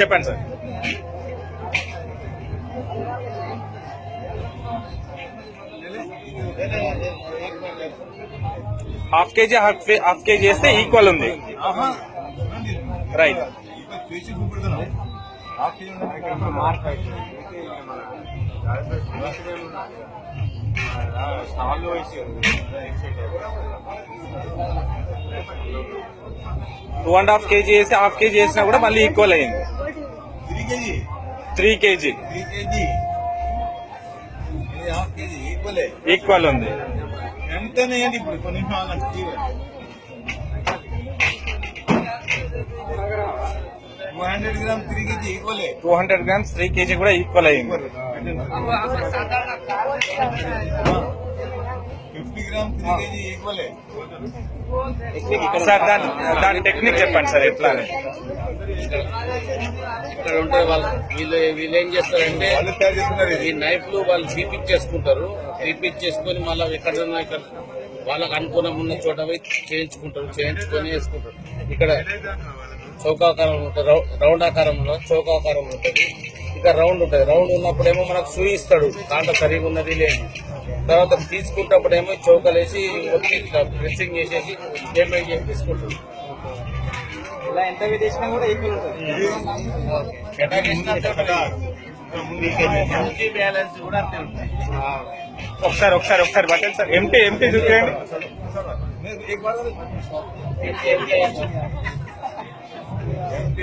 చెప్పండి sir. Half KG వేస్తే equal ఉంది. Right. Two and half KG వేసి హాఫ్ కేజీ వేసినా కూడా మళ్ళీ ఈక్వల్ అయ్యింది. 3 kg ఈక్వల్ ఉంది. ఎంతనే ఇప్పుడు కొన్ని 200 grams 3 kg equal. 200 grams 3 kg కూడా ఈక్వల్ అయ్యింది. 50 grams 3 kg ఈక్వల్. సార్ దాని టెక్నిక్ చెప్పండి సార్, ఎట్లా అని. ఇక్కడ ఉంటే వీళ్ళు ఏం చేస్తారంటే ఈ నైఫ్లు వాళ్ళు తీపిచ్చేసుకుంటారు. తీపిచ్చేసుకొని మళ్ళీ ఎక్కడన్నా ఇక్కడ వాళ్ళకి అనుకూలం ఉన్న చోట పోయి చేయించుకొని వేసుకుంటారు. ఇక్కడ చౌకాకారం ఉంటుంది, రౌండ్ ఆకారంలో చౌకాకారం ఉంటుంది. ఇక్కడ రౌండ్ ఉంటుంది. రౌండ్ ఉన్నప్పుడేమో మనకు చూయిస్తాడు దాంట్లో సరిగా ఉన్నది లేదు. తర్వాత తీసుకుంటప్పుడేమో చౌకలేసి ఇట్లా ప్రెస్సింగ్ చేసేసి పేమెంట్ చేసి తీసుకుంటాడు. ఇలా ఎంత విదేశం కూడా ఈక్వల్ ఉంటుంది. బ్యాలెన్స్ కూడా అంతే ఉంటుంది. ఒకసారి బట్టలు సార్ ఎంటీ చూపించండి.